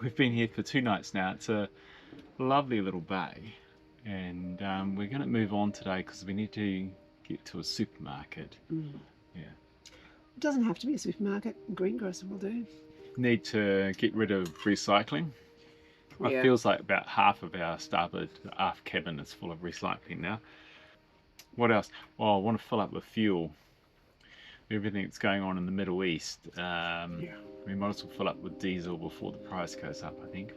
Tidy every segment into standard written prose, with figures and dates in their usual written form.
We've been here for 2 nights now. It's a lovely little bay, and we're going to move on today because we need to get to a supermarket. Yeah. It doesn't have to be a supermarket. Greengrocer will do. Need to get rid of recycling. Yeah. It feels like about half of our starboard aft cabin is full of recycling now. What else? Well, I want to fill up with fuel. Everything that's going on in the Middle East. We might as well fill up with diesel before the price goes up, I think.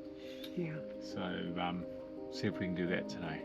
Yeah. So see if we can do that today.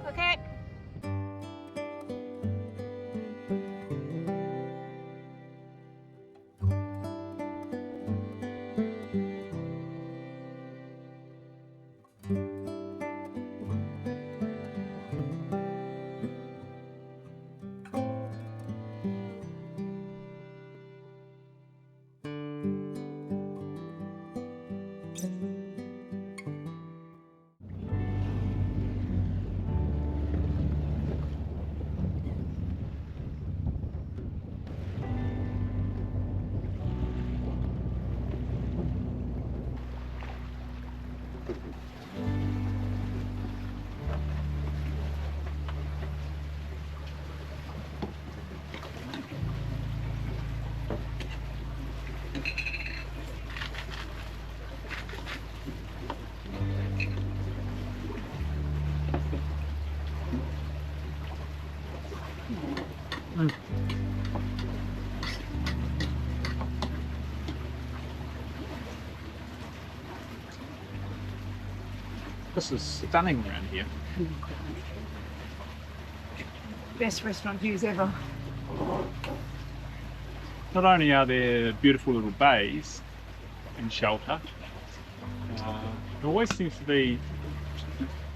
Okay. This is stunning around here. Best restaurant views ever. Not only are there beautiful little bays and shelter, there always seems to be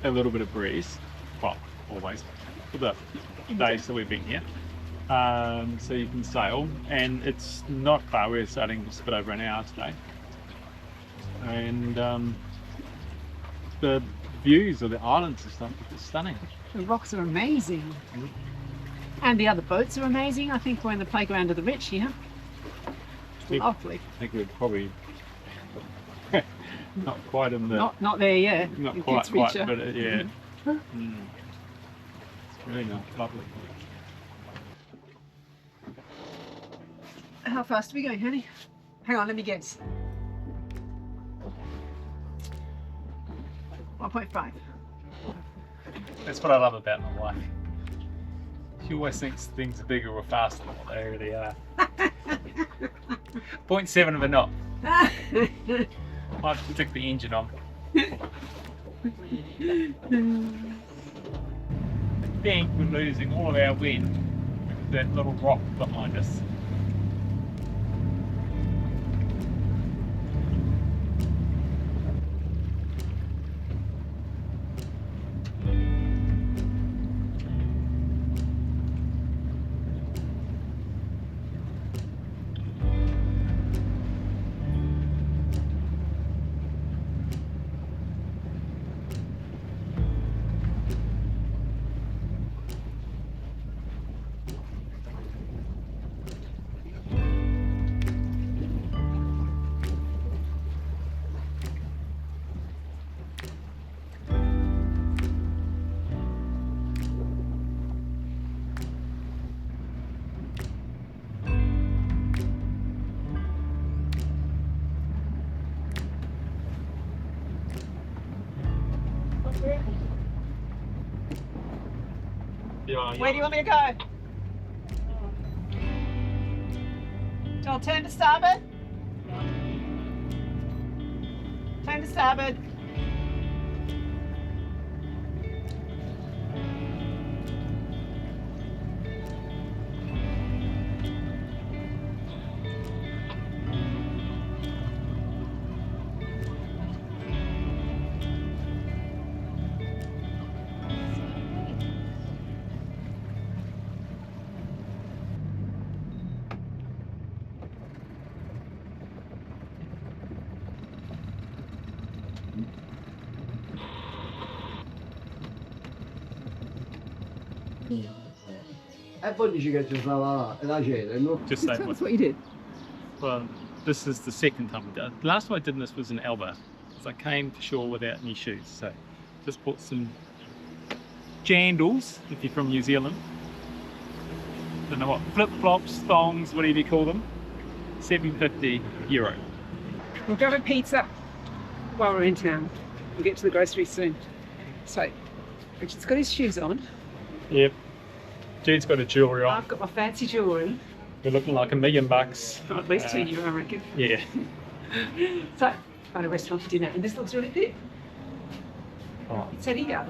a little bit of breeze. Well, always, for the days that we've been here. So you can sail, and it's not far. We're starting just a bit over an hour today. And the views of the islands and stuff are stunning. The rocks are amazing. And the other boats are amazing. I think we're in the playground of the rich here. Lovely. I think we're probably not quite in the... Not there yet. Not It quite, gets richer. but yeah. It's really nice, lovely. How fast are we going, honey? Hang on, let me guess. 1.5. That's what I love about my wife. She always thinks things are bigger or faster than what they really are. 0.7 of a knot. Might have to stick the engine on. I think we're losing all of our wind with that little rock behind us. Where do you want me to go? Joel, turn to starboard. Turn to starboard. E poi dici che ci stava la cena, no? Just Tell same us one. what you did. Well, this is the second time we did it. The last time I did this was in Alba, because I came to shore without any shoes. So just bought some jandals, if you're from New Zealand. Don't know what, flip-flops, thongs, whatever you call them. €7.50. We'll grab a pizza while we're in town. We'll get to the grocery soon. So, Richard's got his shoes on. Yep. Jude's got a jewellery on. I've got my fancy jewellery. We're looking like $1 million. Or at least €2, I reckon. Yeah. So, find a restaurant for dinner. And this looks really good. Oh. It's here.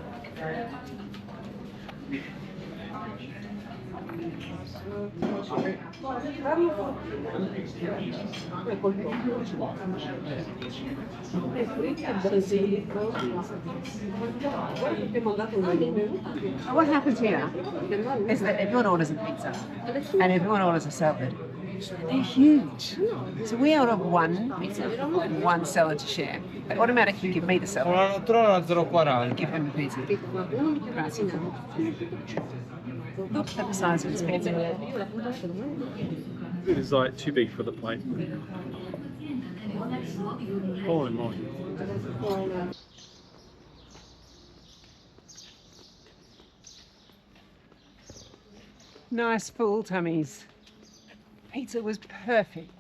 What happens here is that everyone orders a pizza and everyone orders a salad. They're huge. So we order one pizza, one salad to share. They automatically give me the salad. Give him the pizza. Grazie. Look at the size of this pizza. It is like too big for the plate. Holy moly. Nice full tummies. Pizza was perfect.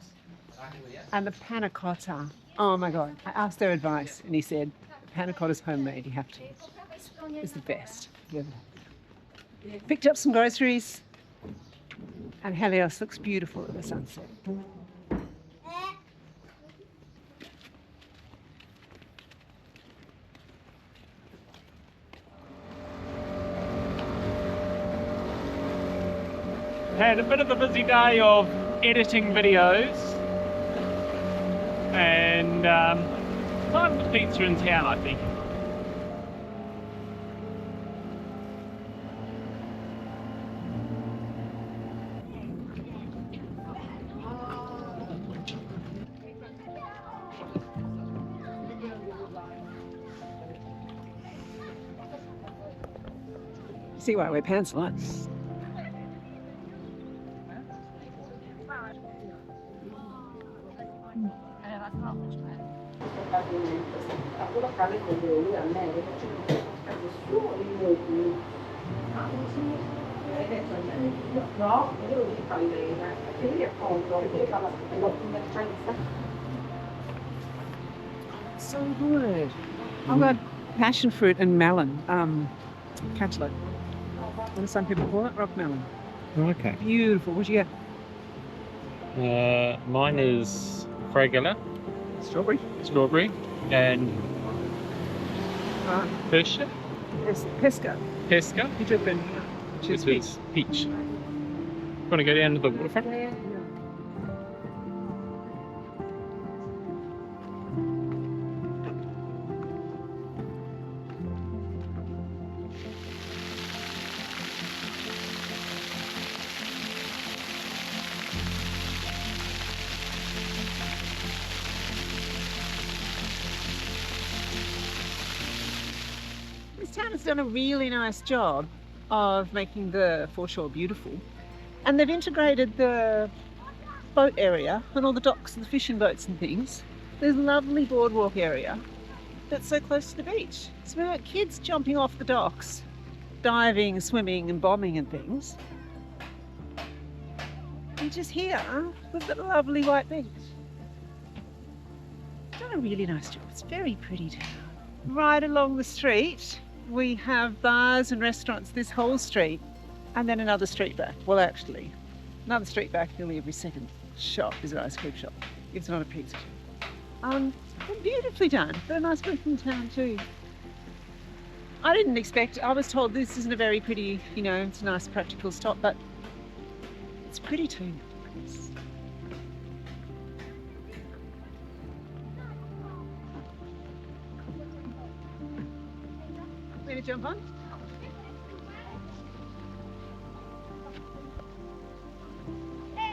And the panna cotta. Oh my God. I asked their advice and he said, the panna cotta's homemade, you have to. It's the best. Yeah. Picked up some groceries and Helios looks beautiful at the sunset. Had a bit of a busy day of editing videos and time for pizza in town, I think. See why I wear pants a lot. So good. I've got passion fruit and melon, cantaloupe. What do some people call it? Rock melon. Okay. Beautiful. What'd you get? Mine is fragola, strawberry, and pesca. Pesca. You took the This is peach. Want to go down to the waterfront? This town has done a really nice job of making the foreshore beautiful, and they've integrated the boat area and all the docks and the fishing boats and things. There's a lovely boardwalk area that's so close to the beach. So we've got kids jumping off the docks, diving, swimming and bombing and things. And just here, we've got a lovely white beach. It's done a really nice job. It's very pretty town. Right along the street, we have bars and restaurants. This whole street And then another street back. Well, actually, another street back, nearly every second shop is an ice cream shop. It's not a pizza shop. Beautifully done. Got a nice looking town too. I didn't expect, I was told this isn't a very pretty, you know, it's a nice practical stop, but it's pretty too. Ready to jump on?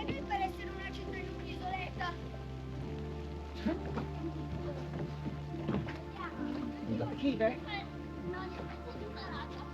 Qui per essere una città in un'isoletta. Keep it. No, ne aspetto tutta l'acqua.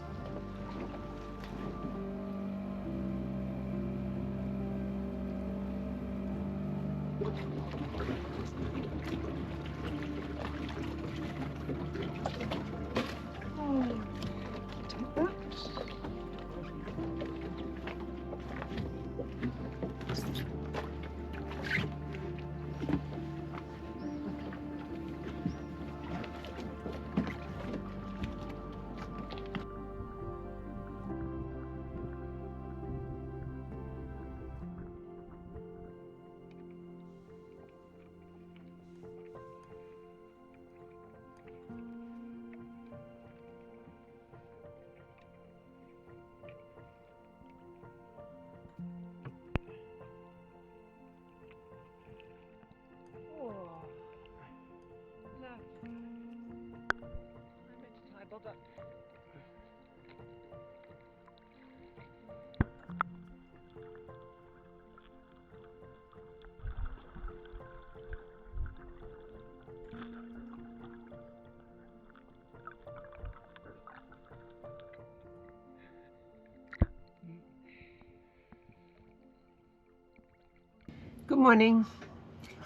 Good morning.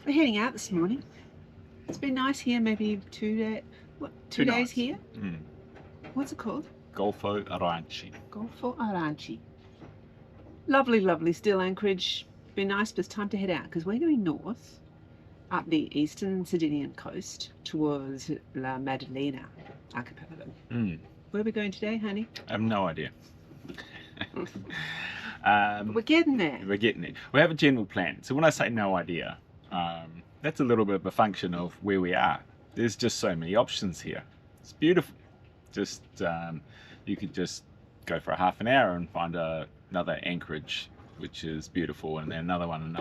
We're heading out this morning. It's been nice here, maybe two Two days nights. here. What's it called? Golfo Aranci. Golfo Aranci. Lovely, lovely still anchorage. Been nice, but it's time to head out because we're going north up the eastern Sardinian coast towards La Maddalena Archipelago. Where are we going today, honey? I have no idea. We're getting there. We're getting it. We have a general plan. So when I say no idea, that's a little bit of a function of where we are. There's just so many options here. It's beautiful. Just you could just go for a half an hour and find another anchorage, which is beautiful, and then another one,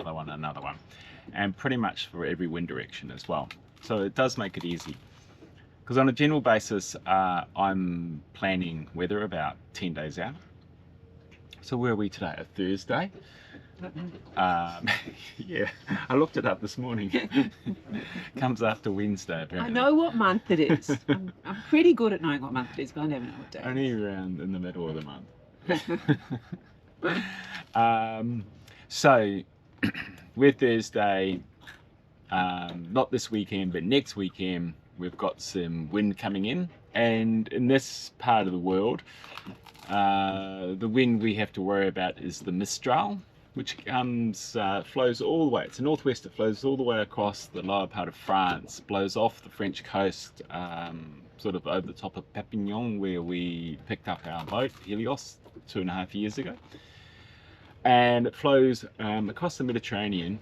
and pretty much for every wind direction as well. So it does make it easy. Because on a general basis, I'm planning weather about 10 days out. So where are we today? A Thursday? Yeah, I looked it up this morning. Comes after Wednesday, apparently. I know what month it is. I'm pretty good at knowing what month it is, but I never know what day it is. Only around in the middle of the month. So we're Thursday, not this weekend, but next weekend, we've got some wind coming in. And in this part of the world, the wind we have to worry about is the Mistral, which comes, flows all the way. It's a northwester, flows all the way across the lower part of France, blows off the French coast, sort of over the top of Perpignan, where we picked up our boat, Helios, 2.5 years ago. And it flows across the Mediterranean,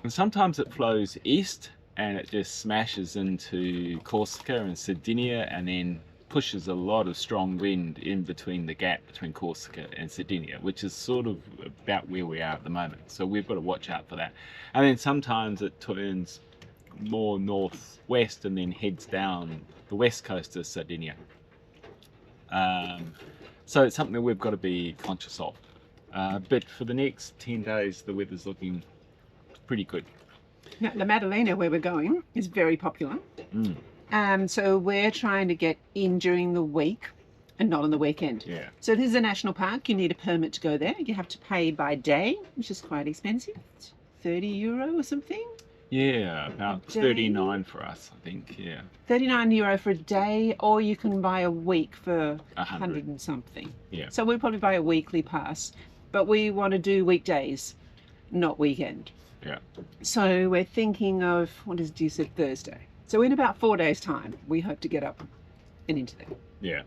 and sometimes it flows east and it just smashes into Corsica and Sardinia, and then pushes a lot of strong wind in between the gap between Corsica and Sardinia, which is sort of about where we are at the moment. So we've got to watch out for that. And then sometimes it turns more northwest and then heads down the west coast of Sardinia. So it's something that we've got to be conscious of. But for the next 10 days, the weather's looking pretty good. Now, La Maddalena, where we're going, is very popular. So we're trying to get in during the week and not on the weekend. Yeah. So this is a national park. You need a permit to go there. You have to pay by day, which is quite expensive. It's €30 or something. Yeah, about 39 for us, I think. Yeah. €39 for a day, or you can buy a week for 100 100 and something. Yeah. So we'll probably buy a weekly pass, but we want to do weekdays, not weekend. Yeah. So we're thinking of, what is it, you said Thursday. So in about 4 days' time, we hope to get up and into there. Yeah.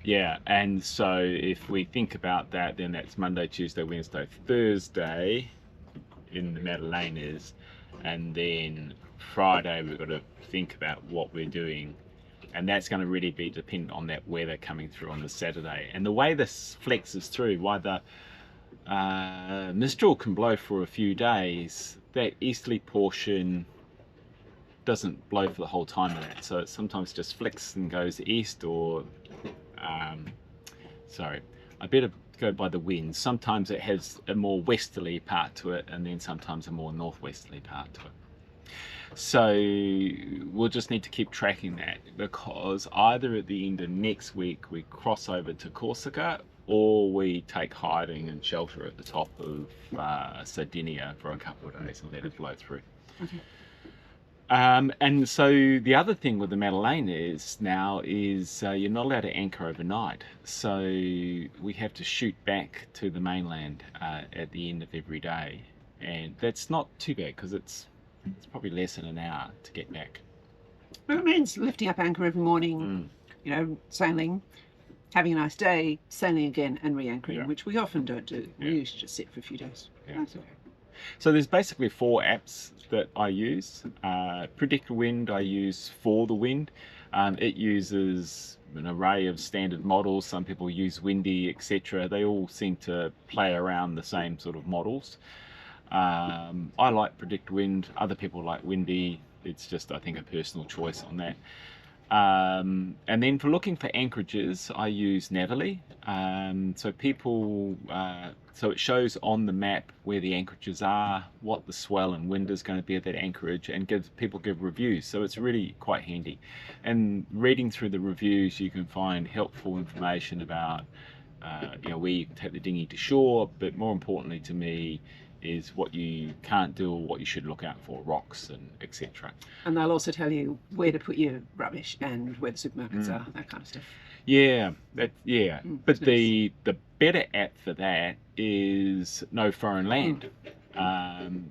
Yeah, and so if we think about that, then that's Monday, Tuesday, Wednesday, Thursday in the Maddalenas, and then Friday we've got to think about what we're doing, and that's going to really be dependent on that weather coming through on the Saturday. And the way this flexes through, why the mistral can blow for a few days, that easterly portion doesn't blow for the whole time of that, so it sometimes just flicks and goes east, or sorry, I better go by the wind. Sometimes it has a more westerly part to it, and then sometimes a more northwesterly part to it. So we'll just need to keep tracking that, because either at the end of next week we cross over to Corsica, or we take hiding and shelter at the top of Sardinia for a couple of days and let it blow through. Okay. And so the other thing with the Maddalena is you're not allowed to anchor overnight. So we have to shoot back to the mainland at the end of every day, and that's not too bad because it's probably less than an hour to get back. Well, it means lifting up anchor every morning, you know, sailing, having a nice day, sailing again and re-anchoring, which we often don't do. We usually just sit for a few days. Yeah. That's okay. So there's basically 4 apps that I use. Predict Wind I use for the wind. It uses an array of standard models. Some people use Windy, etc. They all seem to play around the same sort of models. I like Predict Wind. Other people like Windy. It's just, I think, a personal choice on that. And then for looking for anchorages, I use Navily. So it shows on the map where the anchorages are, what the swell and wind is going to be at that anchorage, and people give reviews. So it's really quite handy. And reading through the reviews, you can find helpful information about where you can take the dinghy to shore, but more importantly to me is what you can't do or what you should look out for, rocks and etc. And they'll also tell you where to put your rubbish and where the supermarkets are, that kind of stuff. Yeah, but Nice. the better app for that is No Foreign Land,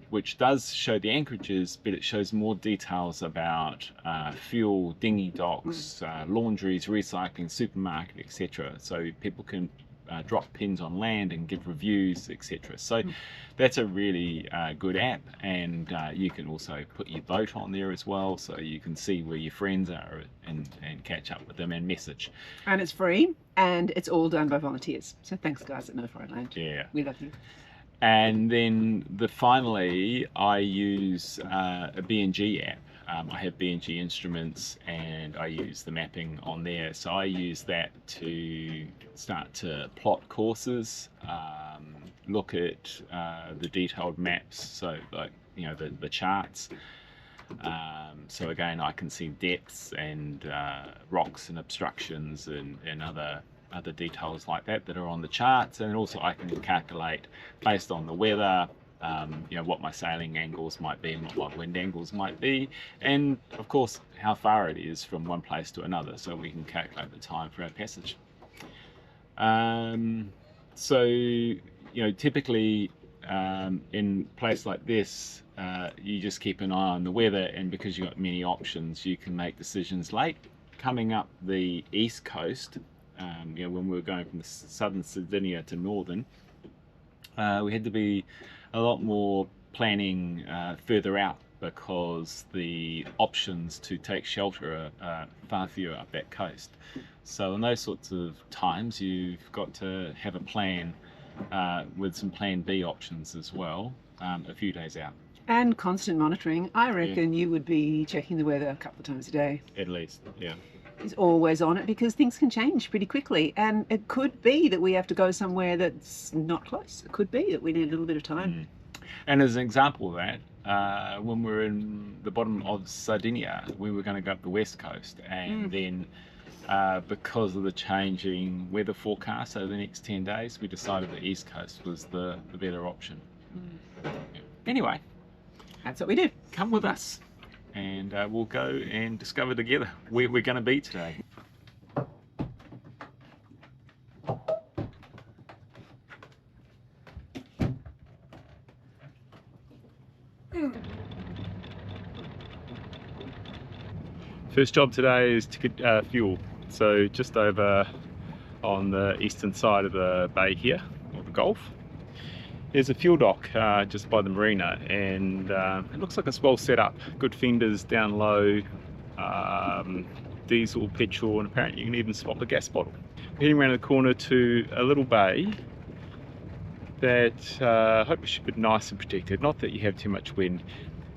which does show the anchorages, but it shows more details about fuel, dinghy docks, laundries, recycling, supermarket, etc. So people can drop pins on land and give reviews, etc. So that's a really good app, and you can also put your boat on there as well, so you can see where your friends are and catch up with them and message. And it's free, and it's all done by volunteers. So thanks, guys at No Foreign Land. Yeah. We love you. And then finally, I use a B&G app. I have B&G instruments, and I use the mapping on there. So I use that to start to plot courses, look at the detailed maps, so like the charts. So again, I can see depths and rocks and obstructions and other details like that are on the charts, and also I can calculate based on the weather, what my sailing angles might be and what my wind angles might be, and of course how far it is from one place to another, so we can calculate the time for our passage. So typically in a place like this, you just keep an eye on the weather, and because you've got many options, you can make decisions late. Coming up the east coast, when we were going from the southern Sardinia to northern, we had to be a lot more planning further out, because the options to take shelter are far fewer up that coast. So in those sorts of times, you've got to have a plan with some plan B options as well, a few days out. And constant monitoring. I reckon you would be checking the weather a couple of times a day. At least, yeah. Is always on it, because things can change pretty quickly, and it could be that we have to go somewhere that's not close. It could be that we need a little bit of time. And as an example of that, when we were in the bottom of Sardinia, we were going to go up the west coast, and then because of the changing weather forecast over the next 10 days, we decided the east coast was the better option. Anyway, that's what we do. come with us, and we'll go and discover together where we're going to be today. First job today is to get fuel. So just over on the eastern side of the bay here, or the Gulf. There's a fuel dock just by the marina, and it looks like it's well set up. Good fenders down low, diesel, petrol, and apparently you can even swap a gas bottle. Heading around the corner to a little bay that hopefully should be nice and protected. Not that you have too much wind.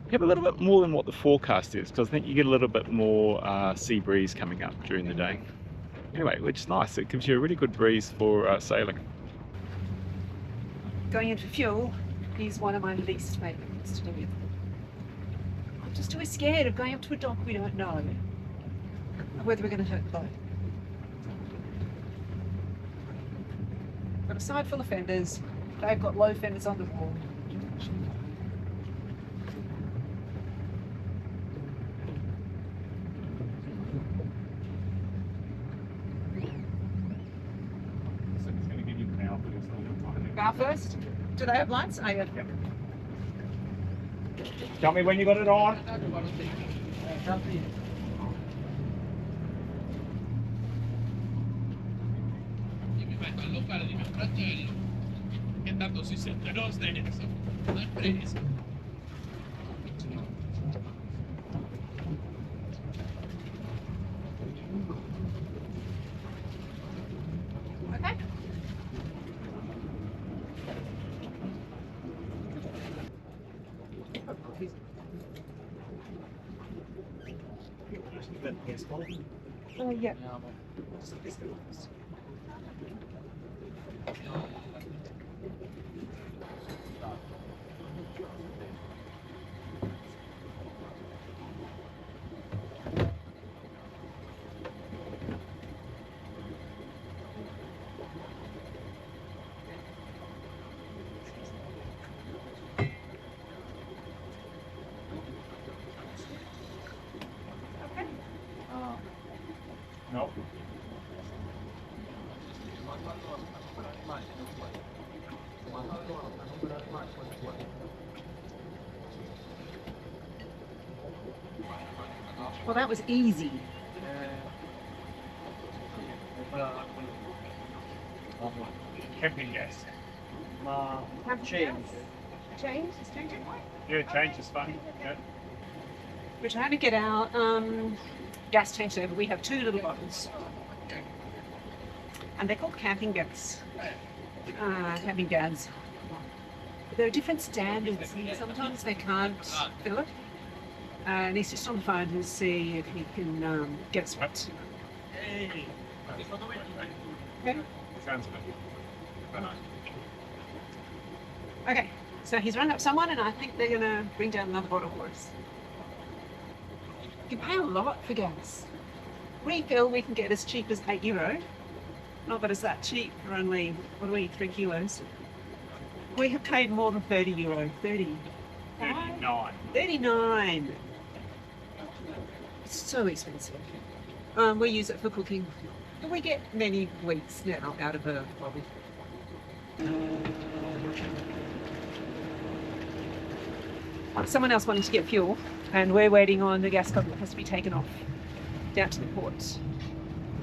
You have a little bit more than what the forecast is, because I think you get a little bit more sea breeze coming up during the day. Anyway, which is nice. It gives you a really good breeze for sailing. Going in for fuel is one of my least favourites to do with. I'm just always scared of going up to a dock we don't know whether we're going to hurt the boat. Got a side full of fenders. They've got low fenders on the wall. Bow first. Do they have lights? Oh, yeah. Tell me when you got it on. Okay. Oh, yeah. No. Well, that was easy. Camping gas. Change. Change? Is change it? Yeah, change is fun. Yeah. We're trying to get our gas changed over. We have 2 little bottles. And they're called camping gas. Camping gas. There are different standards. Sometimes they can't fill it. And he's just on the phone to see if he can get us right. Okay. Sounds good. Okay, so he's rung up someone and I think they're going to bring down another bottle for us. You can pay a lot for gas. Refill we can get as cheap as €8. Not that it's that cheap for only, 3 kilos. We have paid more than €30. 39. 39. It's so expensive. We use it for cooking. And we get many weeks now out of a bottle. Someone else wanted to get fuel, and we're waiting on the gas bottle that has to be taken off down to the port.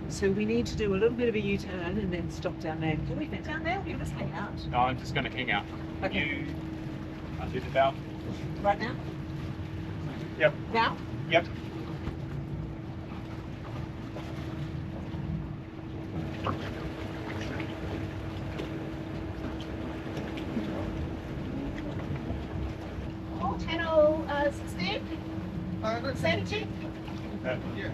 So we need to do a little bit of a U-turn and then stop down there. Can we fit down there? Or do you want to hang out? No, I'm just going to hang out. Okay. You undo the valve. Right now? Yep. Now? Yep. Oh, 10 or 16? Or 17? Yeah.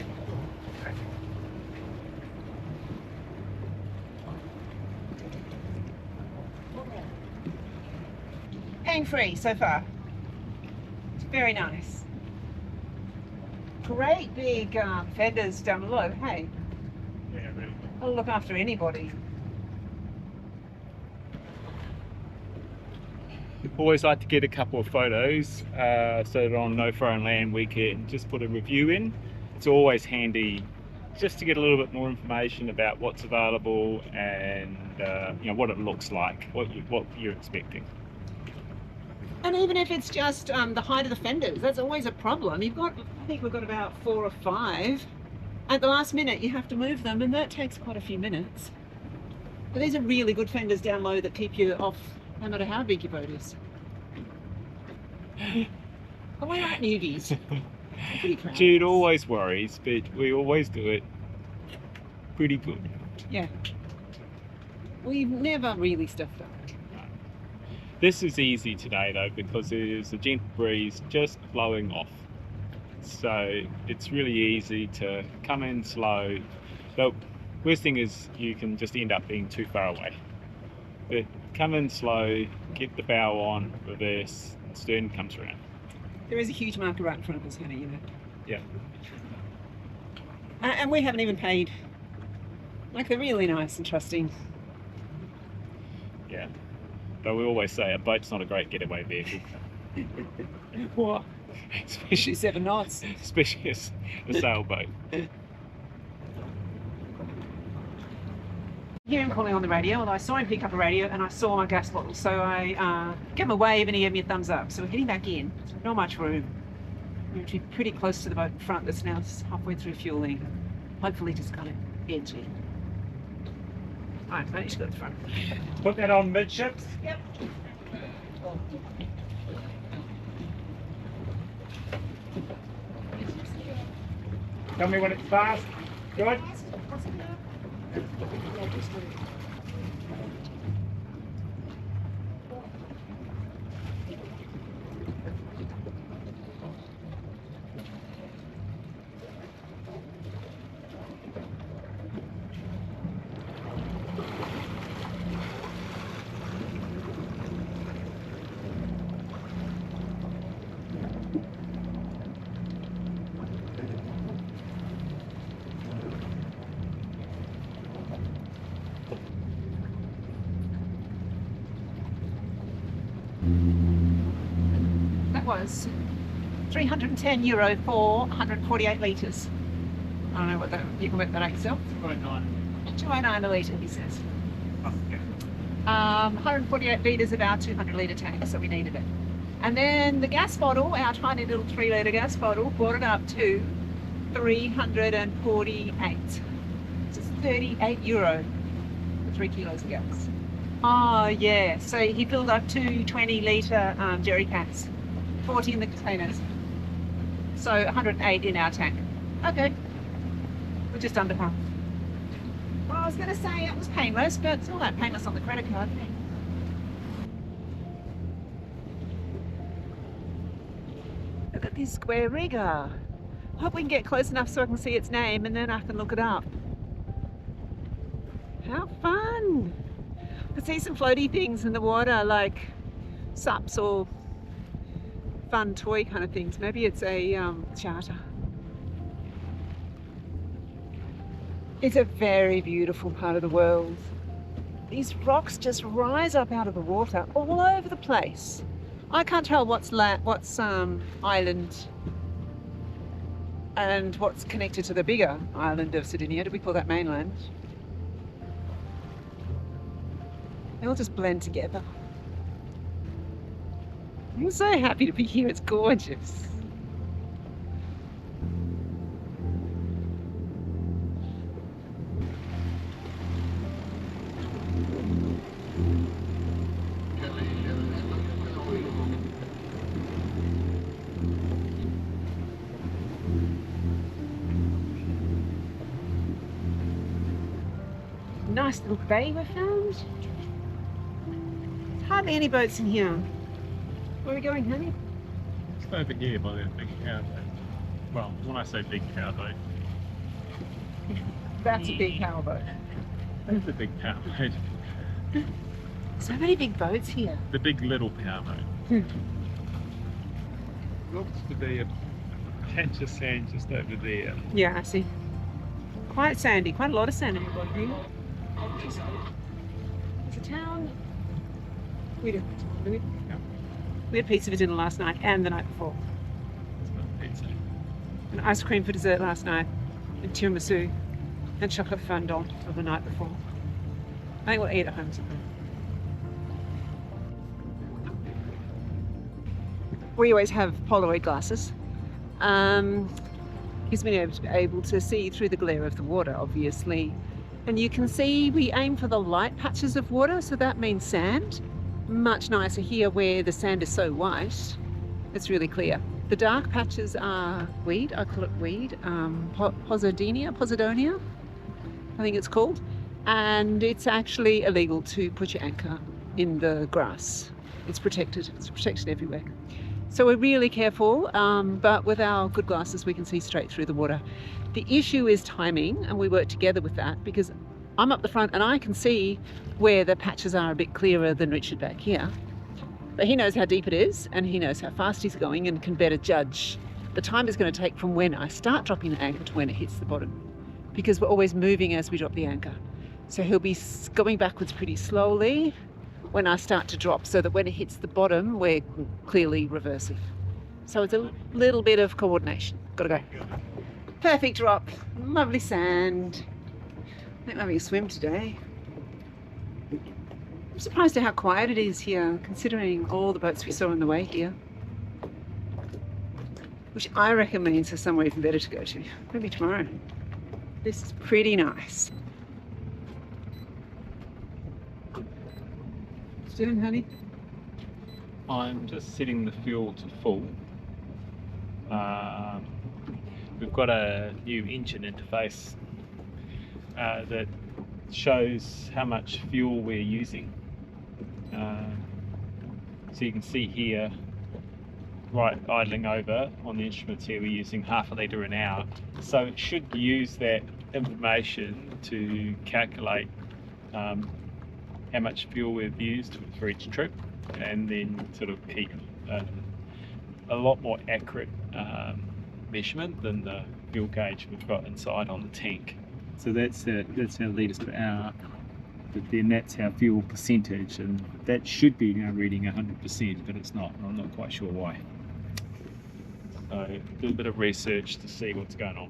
Hang free so far. It's very nice. Great big fenders down below. Hey, Yeah, really. I'll look after anybody. Always like to get a couple of photos so that on No Foreign Land we can just put a review in. It's always handy just to get a little bit more information about what's available and you know, what it looks like, what you're expecting. And even if it's just the height of the fenders, that's always a problem. I think we've got about 4 or 5. At the last minute, you have to move them, and that takes quite a few minutes. But these are really good fenders down low that keep you off no matter how big your boat is. But we're not newbies. We're pretty proud. Jude always worries, but we always do it pretty good. Yeah. We've never really stuffed up. This is easy today though because there's a gentle breeze just blowing off. So it's really easy to come in slow. The worst thing is you can just end up being too far away. But come in slow, get the bow on, reverse, stern comes around. There is a huge marker right in front of us, honey, you know. Yeah. And we haven't even paid. Like, they're really nice and trusting. Yeah. But we always say a boat's not a great getaway vehicle. What? Especially 7 knots. Especially a sailboat. Hear him calling on the radio, and I saw him pick up a radio and I saw my gas bottle. So I gave him a wave and he gave me a thumbs up. So we're heading back in. Not much room. We're actually pretty close to the boat in front that's now halfway through fueling. Hopefully just kind of edgy. Alright, managed to go to the front. Put that on midships. Yep. Tell me when it's fast. Good. That was €310 for 148 litres. I don't know what that, you can work that out yourself. 209 a litre, he says. 148 litres of our 200 litre tank, so we needed it. And then the gas bottle, our tiny little 3 litre gas bottle, brought it up to 348. So it's €38 for 3 kilos of gas. Oh yeah, so he filled up 2 20 litre jerry cans, 40 in the containers. So 108 in our tank. Okay, we're just under half. Well, I was going to say it was painless, but it's all that painless on the credit card. Look at this square rigger. Hope we can get close enough so I can see its name and then I can look it up. How fun! I see some floaty things in the water like sups or fun toy kind of things. Maybe it's a charter. It's a very beautiful part of the world. These rocks just rise up out of the water all over the place. I can't tell what's island and what's connected to the bigger island of Sardinia. Do we call that mainland? They all just blend together. I'm so happy to be here. It's gorgeous. Nice little bay we found. There's hardly any boats in here. Where are we going, honey? It's over here by that big cow boat. Well, when I say big cow boat, That's a big power boat. there's the big power boat. So many big boats here. The big little power boat. Looks to be a patch of sand just over there. Yeah, I see. Quite sandy, quite a lot of sand in the bottom here. It's a town. We had pizza for dinner last night and the night before. It's not pizza. And ice cream for dessert last night, and tiramisu, and chocolate fondant for the night before. I think we'll eat at home sometime. We always have Polaroid glasses. Gives me able to see through the glare of the water, obviously, And you can see we aim for the light patches of water, so that means sand. Much nicer here where the sand is so white, it's really clear. The dark patches are weed, I call it weed, Posidonia, I think it's called. And it's actually illegal to put your anchor in the grass. It's protected everywhere. So we're really careful, but with our good glasses we can see straight through the water. The issue is timing, and we work together with that because I'm up the front and I can see where the patches are a bit clearer than Richard back here. But he knows how deep it is and he knows how fast he's going and can better judge the time it's going to take from when I start dropping the anchor to when it hits the bottom, because we're always moving as we drop the anchor. So he'll be going backwards pretty slowly when I start to drop, so that when it hits the bottom we're clearly reversing. So it's a little bit of coordination. Gotta go. Perfect drop, lovely sand. I think I'm having a swim today. I'm surprised at how quiet it is here, considering all the boats we saw on the way here. Which I reckon means there's somewhere even better to go to. Maybe tomorrow. This is pretty nice. What you doing, honey? I'm just setting the fuel to full. We've got a new engine interface that shows how much fuel we're using. So you can see here, right idling over on the instruments here, we're using half a litre an hour. So it should use that information to calculate how much fuel we've used for each trip, and then sort of keep a lot more accurate measurement than the fuel gauge we've got inside on the tank. So that's our litres per hour, but then that's our fuel percentage, and that should be now reading 100%, but it's not. I'm not quite sure why. So do a bit of research to see what's going on.